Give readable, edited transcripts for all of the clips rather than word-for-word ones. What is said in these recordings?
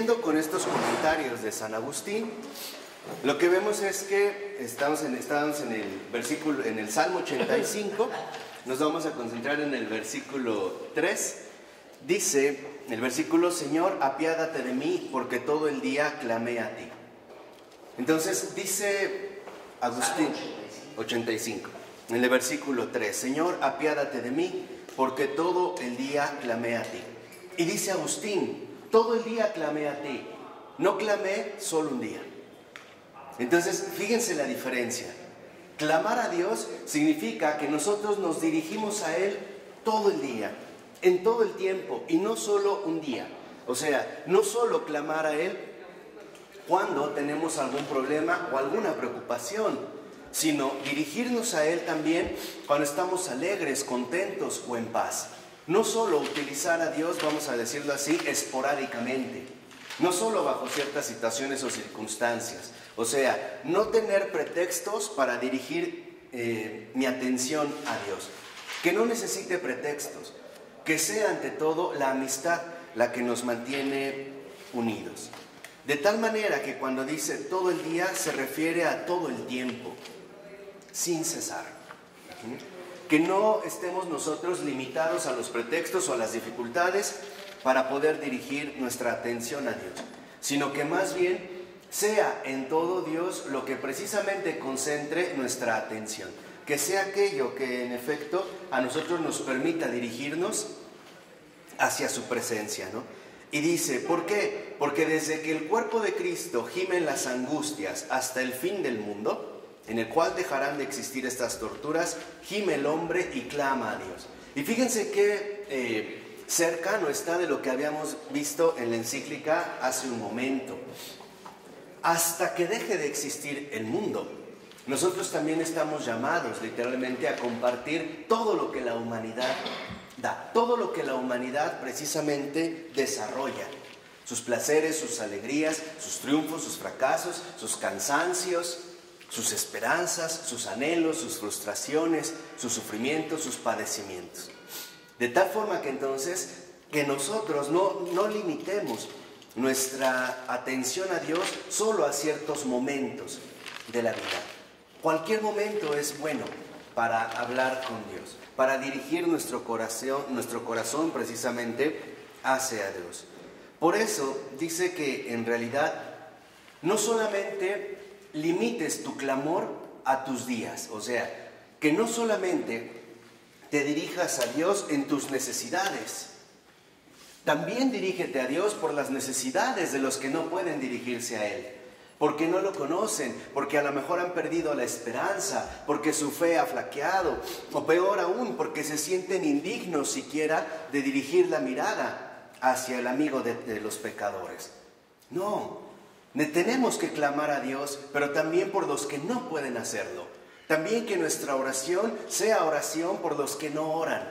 Con estos comentarios de San Agustín, lo que vemos es que estamos en el Salmo 85, nos vamos a concentrar en el versículo 3, dice el versículo: Señor, apiádate de mí, porque todo el día clamé a ti. Entonces dice Agustín, 85, en el versículo 3, Señor, apiádate de mí, porque todo el día clamé a ti. Y dice Agustín, todo el día clamé a ti, no clamé solo un día. Entonces, fíjense la diferencia. Clamar a Dios significa que nosotros nos dirigimos a Él todo el día, en todo el tiempo, y no solo un día. O sea, no solo clamar a Él cuando tenemos algún problema o alguna preocupación, sino dirigirnos a Él también cuando estamos alegres, contentos o en paz. No solo utilizar a Dios, vamos a decirlo así, esporádicamente. No solo bajo ciertas situaciones o circunstancias. O sea, no tener pretextos para dirigir mi atención a Dios. Que no necesite pretextos. Que sea ante todo la amistad la que nos mantiene unidos. De tal manera que cuando dice todo el día se refiere a todo el tiempo, sin cesar. Que no estemos nosotros limitados a los pretextos o a las dificultades para poder dirigir nuestra atención a Dios, sino que más bien sea en todo Dios lo que precisamente concentre nuestra atención, que sea aquello que en efecto a nosotros nos permita dirigirnos hacia su presencia, ¿no? Y dice, ¿por qué? Porque desde que el cuerpo de Cristo gime en las angustias hasta el fin del mundo, en el cual dejarán de existir estas torturas, gime el hombre y clama a Dios. Y fíjense qué cercano está de lo que habíamos visto en la encíclica hace un momento. Hasta que deje de existir el mundo, nosotros también estamos llamados literalmente a compartir todo lo que la humanidad da, todo lo que la humanidad precisamente desarrolla. Sus placeres, sus alegrías, sus triunfos, sus fracasos, sus cansancios, sus esperanzas, sus anhelos, sus frustraciones, sus sufrimientos, sus padecimientos. De tal forma que entonces, que nosotros no limitemos nuestra atención a Dios solo a ciertos momentos de la vida. Cualquier momento es bueno para hablar con Dios, para dirigir nuestro corazón precisamente hacia Dios. Por eso dice que en realidad no solamente limites tu clamor a tus días, o sea, que no solamente te dirijas a Dios en tus necesidades, también dirígete a Dios por las necesidades de los que no pueden dirigirse a Él, porque no lo conocen, porque a lo mejor han perdido la esperanza, porque su fe ha flaqueado, o peor aún, porque se sienten indignos siquiera de dirigir la mirada hacia el amigo de los pecadores. No. Tenemos que clamar a Dios, pero también por los que no pueden hacerlo. También que nuestra oración sea oración por los que no oran.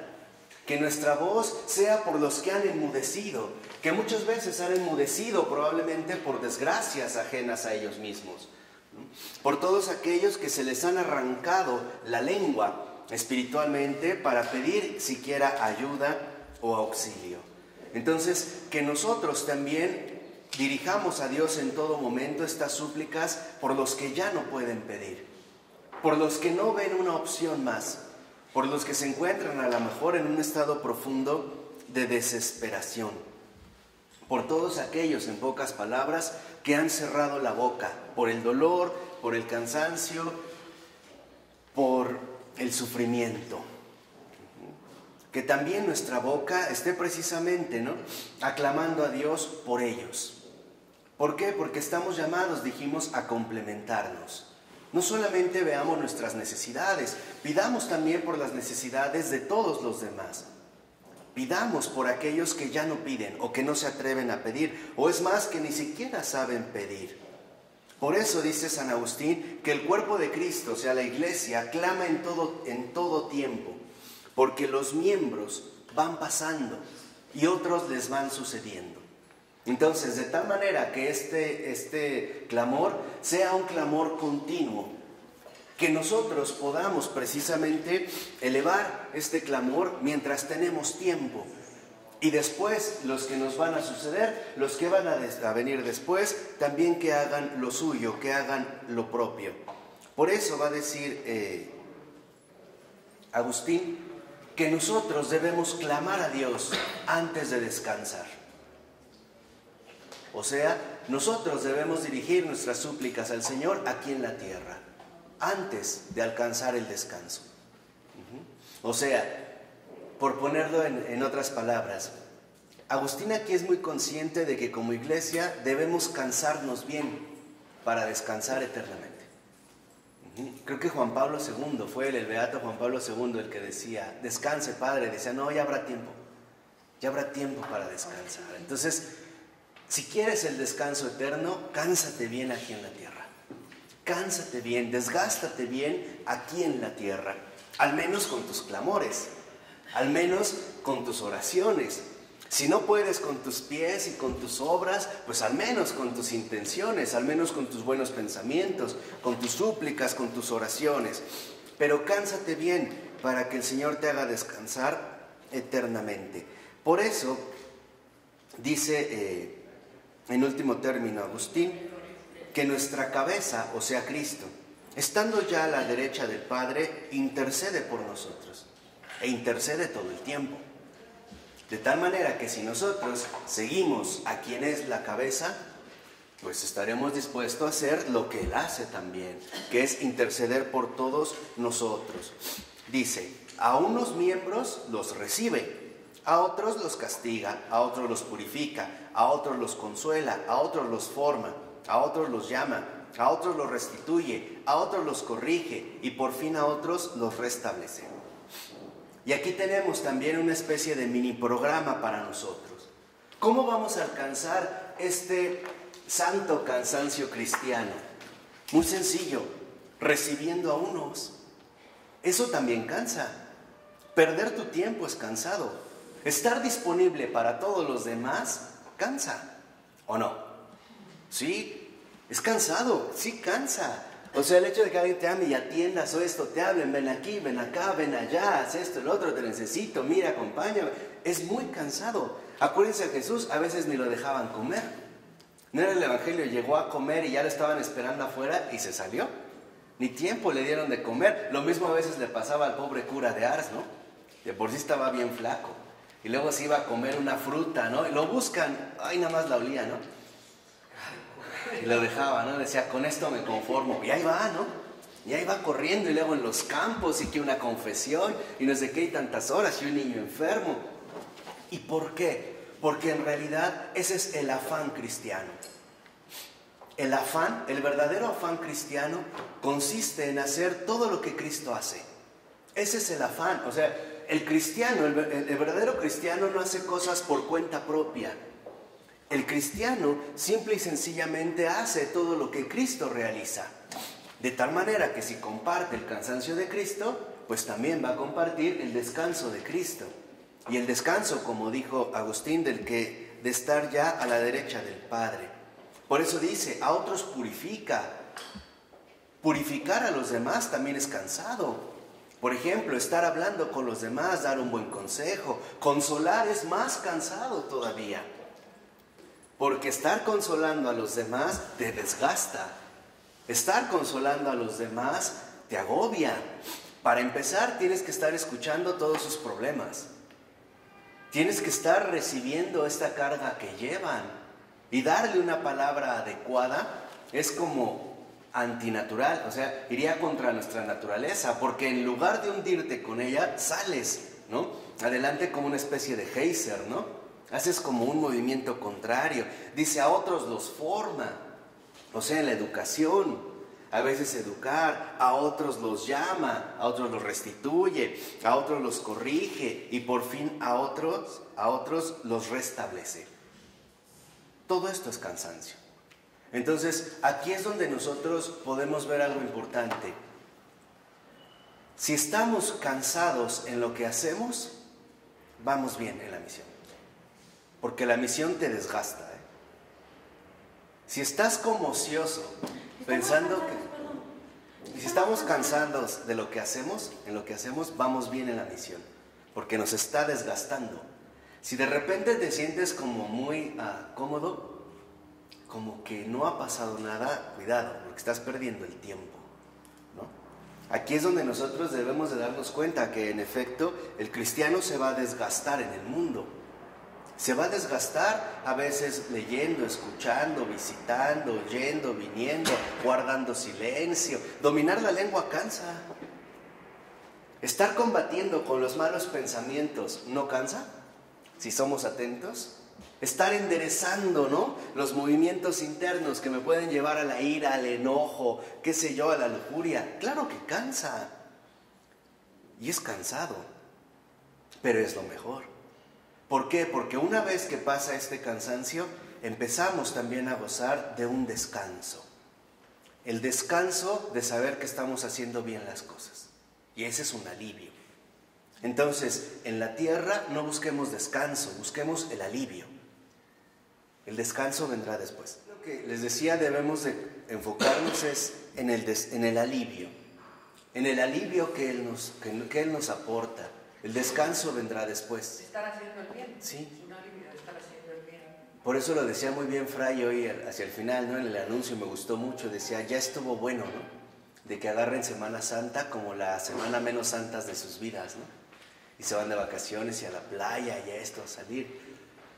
Que nuestra voz sea por los que han enmudecido, que muchas veces han enmudecido probablemente por desgracias ajenas a ellos mismos. Por todos aquellos que se les han arrancado la lengua espiritualmente para pedir siquiera ayuda o auxilio. Entonces, que nosotros también dirijamos a Dios en todo momento estas súplicas por los que ya no pueden pedir, por los que no ven una opción más, por los que se encuentran a lo mejor en un estado profundo de desesperación, por todos aquellos, en pocas palabras, que han cerrado la boca por el dolor, por el cansancio, por el sufrimiento. Que también nuestra boca esté precisamente, ¿no?, aclamando a Dios por ellos. ¿Por qué? Porque estamos llamados, dijimos, a complementarnos. No solamente veamos nuestras necesidades, pidamos también por las necesidades de todos los demás. Pidamos por aquellos que ya no piden o que no se atreven a pedir, o es más, que ni siquiera saben pedir. Por eso dice San Agustín que el cuerpo de Cristo, o sea, la iglesia, clama en todo tiempo, porque los miembros van pasando y otros les van sucediendo. Entonces, de tal manera que este clamor sea un clamor continuo, que nosotros podamos precisamente elevar este clamor mientras tenemos tiempo, Y después, los que nos van a suceder, los que van a venir después, también que hagan lo suyo, que hagan lo propio. Por eso va a decir Agustín que nosotros debemos clamar a Dios antes de descansar. O sea, nosotros debemos dirigir nuestras súplicas al Señor aquí en la tierra, antes de alcanzar el descanso. O sea, por ponerlo en otras palabras, Agustín aquí es muy consciente de que como iglesia debemos cansarnos bien para descansar eternamente. Creo que Juan Pablo II, fue el beato Juan Pablo II el que decía, descanse Padre, decía, no, ya habrá tiempo para descansar. Entonces, si quieres el descanso eterno, cánsate bien aquí en la tierra, cánsate bien, desgástate bien aquí en la tierra, al menos con tus clamores, al menos con tus oraciones. Si no puedes con tus pies y con tus obras, pues al menos con tus intenciones, al menos con tus buenos pensamientos, con tus súplicas, con tus oraciones. Pero cánsate bien para que el Señor te haga descansar eternamente. Por eso, dice en último término Agustín, que nuestra cabeza, o sea Cristo, estando ya a la derecha del Padre, intercede por nosotros. E intercede todo el tiempo. De tal manera que si nosotros seguimos a quien es la cabeza, pues estaremos dispuestos a hacer lo que Él hace también, que es interceder por todos nosotros. Dice, a unos miembros los recibe, a otros los castiga, a otros los purifica, a otros los consuela, a otros los forma, a otros los llama, a otros los restituye, a otros los corrige y por fin a otros los restablece. Y aquí tenemos también una especie de mini programa para nosotros. ¿Cómo vamos a alcanzar este santo cansancio cristiano? Muy sencillo, recibiendo a unos. Eso también cansa. Perder tu tiempo es cansado. Estar disponible para todos los demás cansa, ¿o no? Sí, es cansado, sí cansa. O sea, el hecho de que alguien te ame y atiendas o esto, te hablen, ven aquí, ven acá, ven allá, haz esto, el otro, te necesito, mira, acompáñame, es muy cansado. Acuérdense, a Jesús a veces ni lo dejaban comer. No era el evangelio, llegó a comer y ya lo estaban esperando afuera y se salió. Ni tiempo le dieron de comer. Lo mismo a veces le pasaba al pobre cura de Ars, ¿no? De por sí estaba bien flaco. Y luego se iba a comer una fruta, ¿no? Y lo buscan, ay, nada más la olía, ¿no? Y lo dejaba, ¿no? Decía, con esto me conformo. Y ahí va, ¿no? Y ahí va corriendo y luego en los campos y que una confesión y no sé qué y tantas horas y un niño enfermo. ¿Y por qué? Porque en realidad ese es el afán cristiano. El afán, el verdadero afán cristiano consiste en hacer todo lo que Cristo hace. Ese es el afán. O sea, el cristiano, el verdadero cristiano no hace cosas por cuenta propia. El cristiano simple y sencillamente hace todo lo que Cristo realiza. De tal manera que si comparte el cansancio de Cristo, pues también va a compartir el descanso de Cristo. Y el descanso, como dijo Agustín, de estar ya a la derecha del Padre. Por eso dice, a otros purifica. Purificar a los demás también es cansado. Por ejemplo, estar hablando con los demás, dar un buen consejo, consolar es más cansado todavía. Porque estar consolando a los demás te desgasta. Estar consolando a los demás te agobia. Para empezar, tienes que estar escuchando todos sus problemas. Tienes que estar recibiendo esta carga que llevan. Y darle una palabra adecuada es como antinatural. O sea, iría contra nuestra naturaleza. Porque en lugar de hundirte con ella, sales, ¿no? Adelante como una especie de geyser, ¿no? Haces como un movimiento contrario. Dice, a otros los forma. O sea, en la educación. A veces educar. A otros los llama. A otros los restituye. A otros los corrige. Y por fin a otros los restablece. Todo esto es cansancio. Entonces, aquí es donde nosotros podemos ver algo importante. Si estamos cansados en lo que hacemos, vamos bien en la misión. Porque la misión te desgasta, ¿eh? Si estás como ocioso, pensando que... Si estamos cansados de lo que hacemos, en lo que hacemos, vamos bien en la misión. Porque nos está desgastando. Si de repente te sientes como muy cómodo, como que no ha pasado nada, cuidado, porque estás perdiendo el tiempo, ¿no? Aquí es donde nosotros debemos de darnos cuenta que en efecto el cristiano se va a desgastar en el mundo. Se va a desgastar a veces leyendo, escuchando, visitando, yendo, viniendo, guardando silencio. Dominar la lengua cansa. Estar combatiendo con los malos pensamientos, ¿no cansa? Si somos atentos. Estar enderezando, ¿no?, los movimientos internos que me pueden llevar a la ira, al enojo, qué sé yo, a la lujuria. Claro que cansa. Y es cansado, pero es lo mejor. ¿Por qué? Porque una vez que pasa este cansancio, empezamos también a gozar de un descanso. El descanso de saber que estamos haciendo bien las cosas. Y ese es un alivio. Entonces, en la tierra no busquemos descanso, busquemos el alivio. El descanso vendrá después. Lo que les decía, debemos de enfocarnos es en el alivio. En el alivio que Él nos aporta. El descanso vendrá después. Estar haciendo el bien. Sí. Es un alivio de estar haciendo el bien. Por eso lo decía muy bien Fray hoy hacia el final, ¿no? En el anuncio me gustó mucho. Decía, ya estuvo bueno, ¿no?, de que agarren Semana Santa como la semana menos santa de sus vidas, ¿no? Y se van de vacaciones y a la playa y a esto, a salir.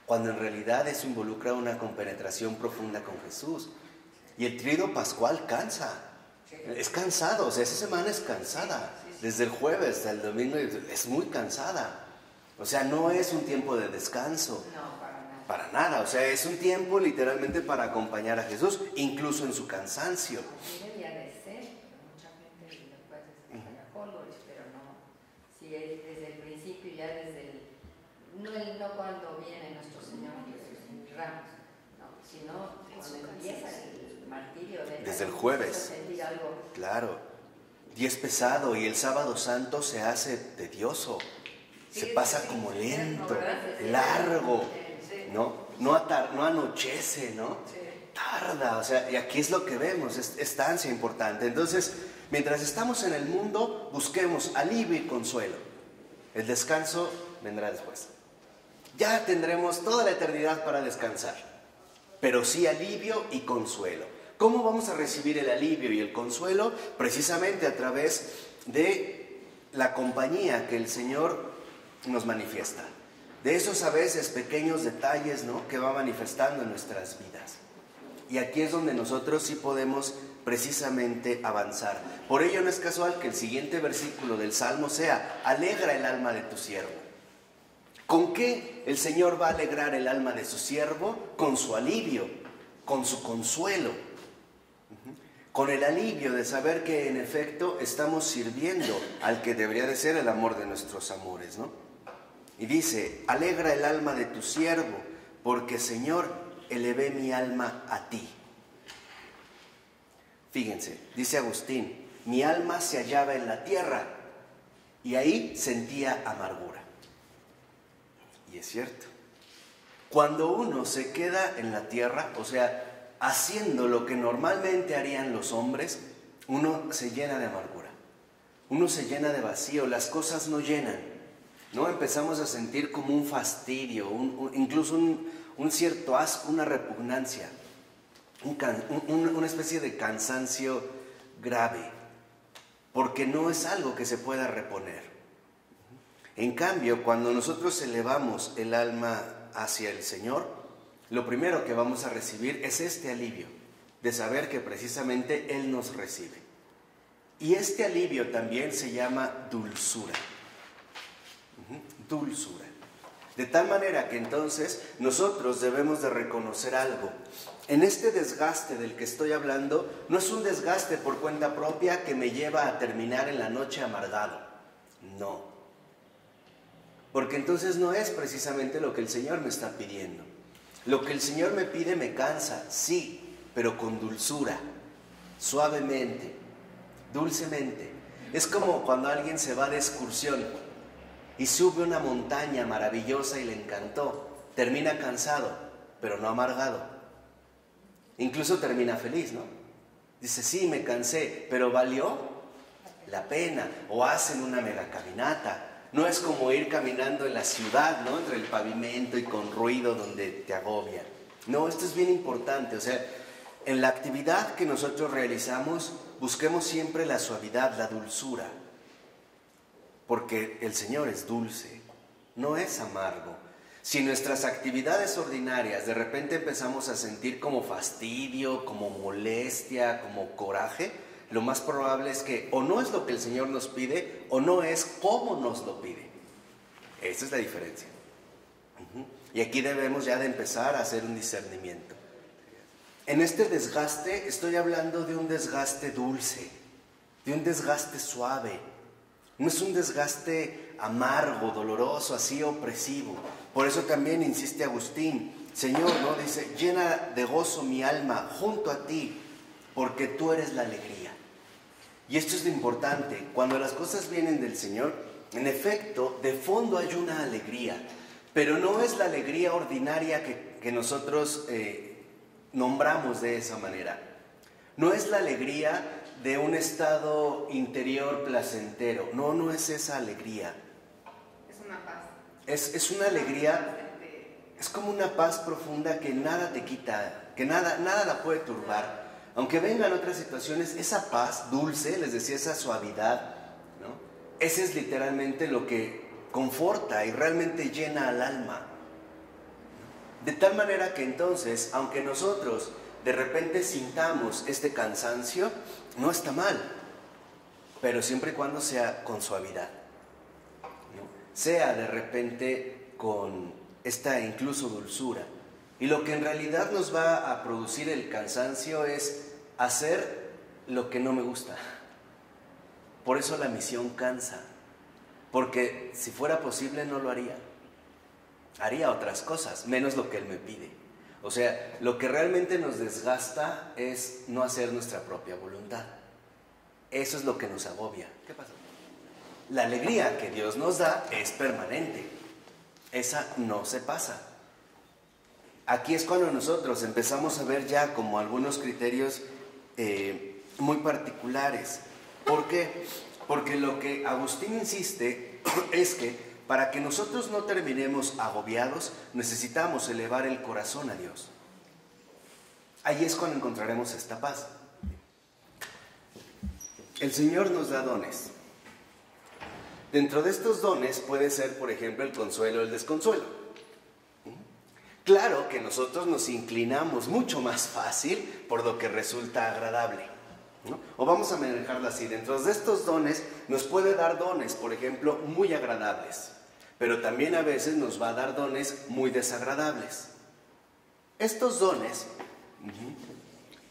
Cuando en realidad eso involucra una compenetración profunda con Jesús. Y el tríodo pascual cansa. Es cansado, o sea, esa semana es cansada. Desde el jueves hasta el domingo es muy cansada. O sea, no es un tiempo de descanso. No, para nada. Para nada, o sea, es un tiempo literalmente para acompañar a Jesús, incluso en su cansancio. Así debería de ser, pero mucha gente después desarrolla colores, pero no. Si es desde el principio, ya desde el... No cuando viene nuestro Señor Jesús en ramos, no, sino cuando empieza el martirio. Desde el jueves. Algo. Claro. Y es pesado, y el sábado santo se hace tedioso. Se pasa como lento, largo, ¿no? No anochece, ¿no? Tarda, o sea, y aquí es lo que vemos, es estancia importante. Entonces, mientras estamos en el mundo, busquemos alivio y consuelo. El descanso vendrá después. Ya tendremos toda la eternidad para descansar, pero sí alivio y consuelo. ¿Cómo vamos a recibir el alivio y el consuelo? Precisamente a través de la compañía que el Señor nos manifiesta. De esos a veces pequeños detalles, ¿no?, que va manifestando en nuestras vidas. Y aquí es donde nosotros sí podemos precisamente avanzar. Por ello no es casual que el siguiente versículo del Salmo sea: alegra el alma de tu siervo. ¿Con qué el Señor va a alegrar el alma de su siervo? Con su alivio, con su consuelo. Con el alivio de saber que en efecto estamos sirviendo al que debería de ser el amor de nuestros amores, ¿no? Y dice: alegra el alma de tu siervo, porque Señor, elevé mi alma a ti. Fíjense, dice Agustín, mi alma se hallaba en la tierra y ahí sentía amargura. Y es cierto. Cuando uno se queda en la tierra, o sea, haciendo lo que normalmente harían los hombres, uno se llena de amargura, uno se llena de vacío, las cosas no llenan, ¿no? Empezamos a sentir como un fastidio, incluso un cierto asco, una repugnancia, una especie de cansancio grave, porque no es algo que se pueda reponer. En cambio, cuando nosotros elevamos el alma hacia el Señor, lo primero que vamos a recibir es este alivio, de saber que precisamente Él nos recibe. Y este alivio también se llama dulzura. Dulzura. De tal manera que entonces nosotros debemos de reconocer algo. En este desgaste del que estoy hablando, no es un desgaste por cuenta propia que me lleva a terminar en la noche amargado. No. Porque entonces no es precisamente lo que el Señor me está pidiendo. Lo que el Señor me pide me cansa, sí, pero con dulzura, suavemente, dulcemente. Es como cuando alguien se va de excursión y sube una montaña maravillosa y le encantó. Termina cansado, pero no amargado. Incluso termina feliz, ¿no? Dice, sí, me cansé, pero valió la pena. O hacen una mega caminata, No es como ir caminando en la ciudad, ¿no? Entre el pavimento y con ruido donde te agobia. No, esto es bien importante. O sea, en la actividad que nosotros realizamos, busquemos siempre la suavidad, la dulzura. Porque el Señor es dulce, no es amargo. Si nuestras actividades ordinarias de repente empezamos a sentir como fastidio, como molestia, como coraje, lo más probable es que o no es lo que el Señor nos pide o no es como nos lo pide. Esa es la diferencia. Y aquí debemos ya de empezar a hacer un discernimiento. En este desgaste estoy hablando de un desgaste dulce, de un desgaste suave. No es un desgaste amargo, doloroso, así opresivo. Por eso también insiste Agustín, Señor, ¿no? Dice, llena de gozo mi alma junto a ti, porque tú eres la alegría. Y esto es lo importante, cuando las cosas vienen del Señor, en efecto, de fondo hay una alegría, pero no es la alegría ordinaria que nosotros nombramos de esa manera. No es la alegría de un estado interior placentero. No, no es esa alegría. Es una paz. Es una alegría, es como una paz profunda que nada te quita, que nada la puede turbar. Aunque vengan otras situaciones, esa paz dulce, les decía, esa suavidad, ¿no? Ese es literalmente lo que conforta y realmente llena al alma. De tal manera que entonces, aunque nosotros de repente sintamos este cansancio, no está mal, pero siempre y cuando sea con suavidad, ¿no? Sea de repente con esta incluso dulzura. Y lo que en realidad nos va a producir el cansancio es hacer lo que no me gusta. Por eso la misión cansa, porque si fuera posible no lo haría. Haría otras cosas, menos lo que Él me pide. O sea, lo que realmente nos desgasta es no hacer nuestra propia voluntad. Eso es lo que nos agobia. ¿Qué pasa? La alegría que Dios nos da es permanente. Esa no se pasa. Aquí es cuando nosotros empezamos a ver ya como algunos criterios muy particulares. ¿Por qué? Porque lo que Agustín insiste es que para que nosotros no terminemos agobiados, necesitamos elevar el corazón a Dios. Ahí es cuando encontraremos esta paz. El Señor nos da dones. Dentro de estos dones puede ser, por ejemplo, el consuelo o el desconsuelo. Claro que nosotros nos inclinamos mucho más fácil por lo que resulta agradable, ¿no? O vamos a manejarlo así, dentro de estos dones nos puede dar dones, por ejemplo, muy agradables, pero también a veces nos va a dar dones muy desagradables. Estos dones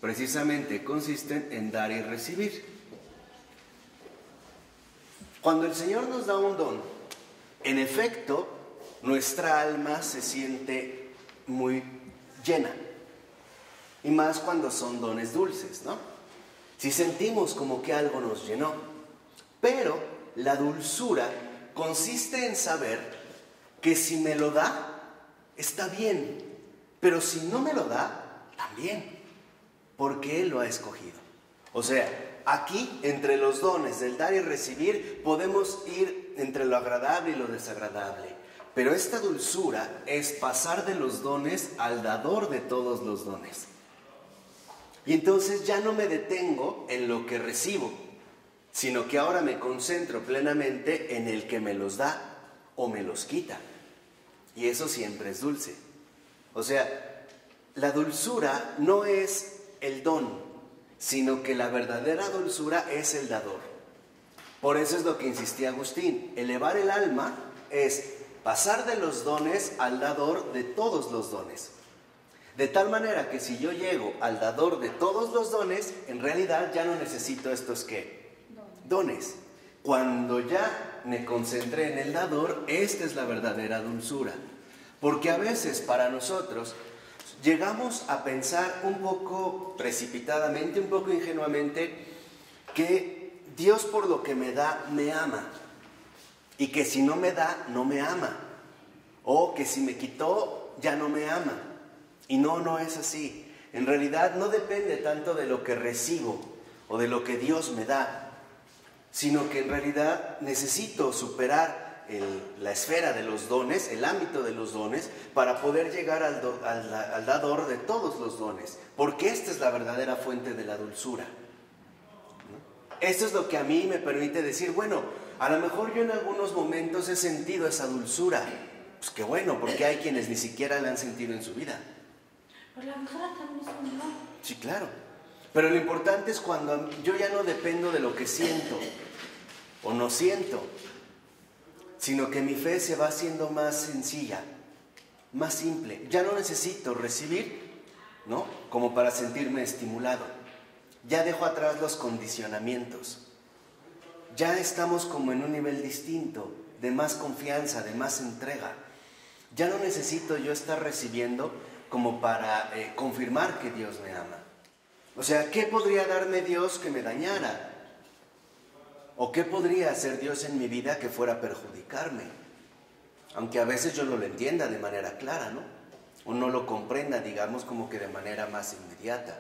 precisamente consisten en dar y recibir. Cuando el Señor nos da un don, en efecto, nuestra alma se siente muy llena, y más cuando son dones dulces, ¿no? Si sentimos como que algo nos llenó. Pero la dulzura consiste en saber que si me lo da, está bien, pero si no me lo da, también, porque Él lo ha escogido. O sea, aquí entre los dones del dar y recibir podemos ir entre lo agradable y lo desagradable. Pero esta dulzura es pasar de los dones al dador de todos los dones. Y entonces ya no me detengo en lo que recibo, sino que ahora me concentro plenamente en el que me los da o me los quita. Y eso siempre es dulce. O sea, la dulzura no es el don, sino que la verdadera dulzura es el dador. Por eso es lo que insistía Agustín. Elevar el alma es pasar de los dones al dador de todos los dones. De tal manera que si yo llego al dador de todos los dones, en realidad ya no necesito estos ¿qué? Dones. Cuando ya me concentré en el dador, esta es la verdadera dulzura. Porque a veces para nosotros llegamos a pensar un poco precipitadamente, un poco ingenuamente, que Dios por lo que me da, me ama. Y que si no me da, no me ama. O que si me quitó, ya no me ama. Y no es así. En realidad no depende tanto de lo que recibo o de lo que Dios me da, sino que en realidad necesito superar la esfera de los dones, el ámbito de los dones, para poder llegar al dador de todos los dones, porque esta es la verdadera fuente de la dulzura. Esto es lo que a mí me permite decir, bueno, a lo mejor yo en algunos momentos he sentido esa dulzura. Pues qué bueno, porque hay quienes ni siquiera la han sentido en su vida. Pero la dulzura también es un don. Sí, claro. Pero lo importante es cuando yo ya no dependo de lo que siento o no siento, sino que mi fe se va haciendo más sencilla, más simple. Ya no necesito recibir, ¿no?, como para sentirme estimulado. Ya dejo atrás los condicionamientos. Ya estamos como en un nivel distinto, de más confianza, de más entrega. Ya no necesito yo estar recibiendo como para confirmar que Dios me ama. O sea, ¿qué podría darme Dios que me dañara? ¿O qué podría hacer Dios en mi vida que fuera a perjudicarme? Aunque a veces yo no lo entienda de manera clara, ¿no? O no lo comprenda, digamos, como que de manera más inmediata.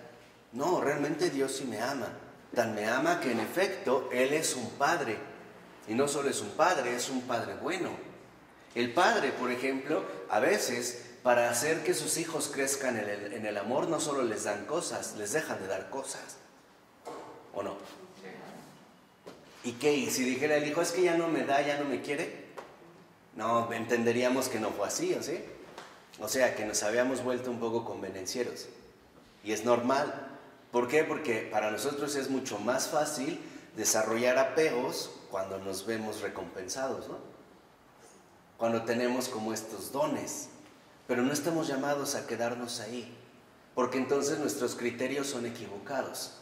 No, realmente Dios sí me ama. Tan me ama que en efecto Él es un padre. Y no solo es un padre bueno. El padre, por ejemplo, a veces, para hacer que sus hijos crezcan en el amor, no solo les dan cosas, les dejan de dar cosas. ¿O no? ¿Y qué? ¿Y si dijera el hijo, es que ya no me da, ya no me quiere? No, entenderíamos que no fue así, ¿o sí? O sea, que nos habíamos vuelto un poco convenencieros. Y es normal. ¿Por qué? Porque para nosotros es mucho más fácil desarrollar apegos cuando nos vemos recompensados, ¿no? Cuando tenemos como estos dones. Pero no estamos llamados a quedarnos ahí, porque entonces nuestros criterios son equivocados.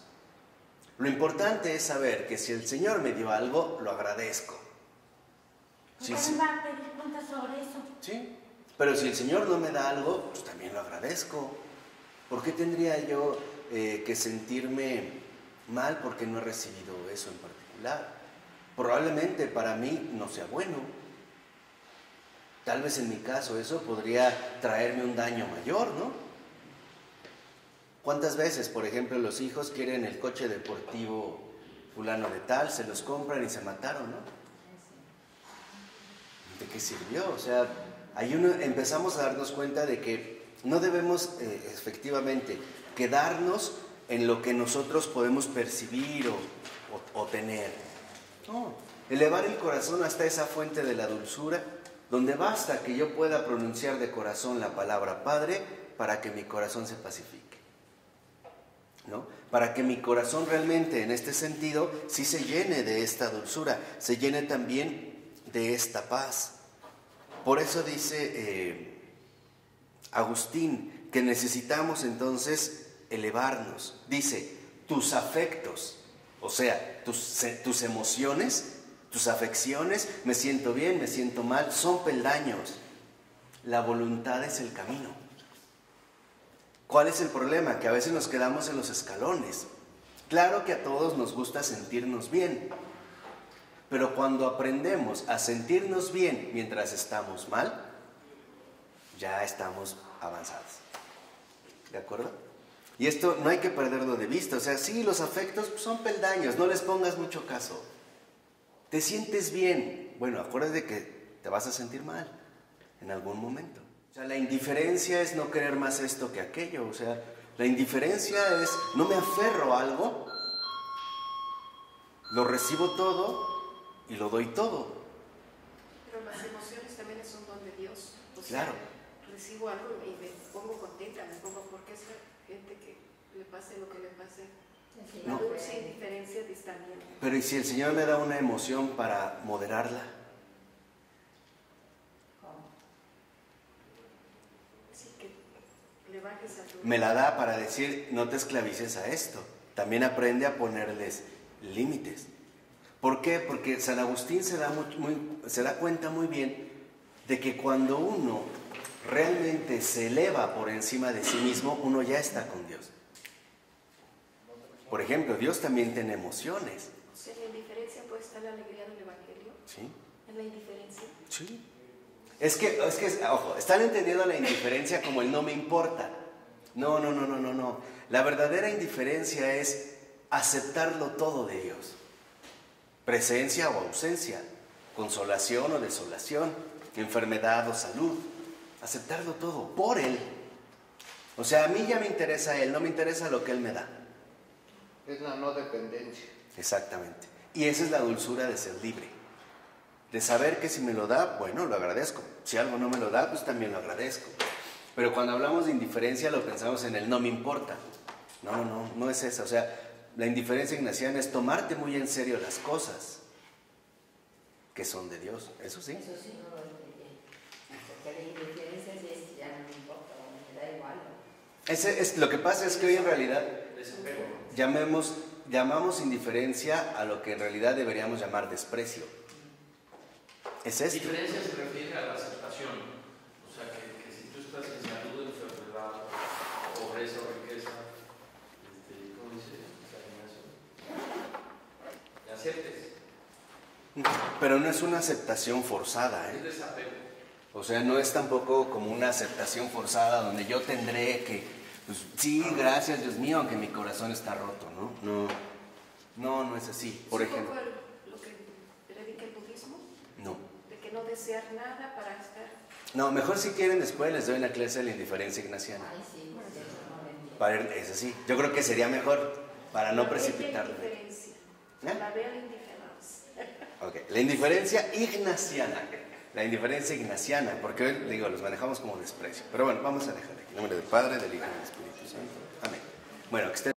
Lo importante es saber que si el Señor me dio algo, lo agradezco. ¿Por qué me va a pedir cuentas sobre eso? Sí, pero si el Señor no me da algo, pues también lo agradezco. ¿Por qué tendría yo que sentirme mal porque no he recibido eso en particular? Probablemente para mí no sea bueno. Tal vez en mi caso eso podría traerme un daño mayor, ¿no? ¿Cuántas veces, por ejemplo, los hijos quieren el coche deportivo fulano de tal, se los compran y se mataron, ¿no? ¿De qué sirvió? O sea, empezamos a darnos cuenta de que no debemos efectivamente quedarnos en lo que nosotros podemos percibir o tener. No, elevar el corazón hasta esa fuente de la dulzura, donde basta que yo pueda pronunciar de corazón la palabra Padre para que mi corazón se pacifique, ¿no? Para que mi corazón realmente en este sentido sí se llene de esta dulzura, se llene también de esta paz. Por eso dice Agustín que necesitamos entonces elevarnos. Dice, tus afectos, o sea, tus emociones, tus afecciones, me siento bien, me siento mal, son peldaños. La voluntad es el camino. ¿Cuál es el problema? Que a veces nos quedamos en los escalones. Claro que a todos nos gusta sentirnos bien, pero cuando aprendemos a sentirnos bien mientras estamos mal, ya estamos avanzados. ¿De acuerdo? Y esto no hay que perderlo de vista. O sea, sí, los afectos son peldaños, no les pongas mucho caso. ¿Te sientes bien? Bueno, acuérdate que te vas a sentir mal en algún momento. O sea, la indiferencia es no querer más esto que aquello. O sea, la indiferencia es no me aferro a algo, lo recibo todo y lo doy todo. Pero las emociones también es un don de Dios. O sea, claro. Recibo algo y me pongo contenta, me pongo porque es gente que le pase lo que le pase. La dulce indiferencia está bien. Pero ¿y si el Señor me da una emoción para moderarla? Sí, que le bajes a tu... Me la da para decir, no te esclavices a esto. También aprende a ponerles límites. ¿Por qué? Porque San Agustín se da cuenta muy bien de que cuando uno realmente se eleva por encima de sí mismo, uno ya está con Dios. Por ejemplo, Dios también tiene emociones. O sea, en la indiferencia puede estar la alegría del Evangelio. ¿Sí? En la indiferencia. Sí. Es que, ojo, están entendiendo la indiferencia como el no me importa. No. La verdadera indiferencia es aceptarlo todo de Dios. Presencia o ausencia. consolación o desolación, enfermedad o salud, aceptarlo todo por Él. O sea, a mí ya me interesa Él, no me interesa lo que Él me da. Es la no dependencia. Exactamente. Y esa es la dulzura de ser libre. De saber que si me lo da, bueno, lo agradezco. Si algo no me lo da, pues también lo agradezco. Pero cuando hablamos de indiferencia lo pensamos en el no me importa. No es esa. O sea, la indiferencia ignaciana es tomarte muy en serio las cosas que son de Dios. Eso sí. Eso sí, no lo entendí. Porque la indiferencia sí es ya no me importa, me da igual. Lo que pasa es que hoy en realidad llamamos indiferencia a lo que en realidad deberíamos llamar desprecio. Es esto. Diferencia se refiere a la aceptación. O sea, que si tú estás en salud, enfermedad, pobreza o riqueza, ¿cómo dice San Ignacio? Que aceptes. Pero no es una aceptación forzada, Es desapego. O sea, no es tampoco como una aceptación forzada donde yo tendré que, pues sí, gracias Dios mío, aunque mi corazón está roto, ¿no? No es así. Por ejemplo. ¿Lo que predica el budismo? No. De que no desear nada para estar. No, mejor si quieren después les doy una clase de la indiferencia ignaciana. Ay, sí, pues eso no lo entiendo. Es así. Yo creo que sería mejor para no precipitarlo. La indiferencia. ¿Eh? La real indiferencia. Ok, la indiferencia ignaciana. La indiferencia ignaciana, porque hoy, digo, los manejamos como desprecio. Pero bueno, vamos a dejar aquí. En nombre del Padre, del Hijo y del Espíritu Santo. Amén. Bueno, que esté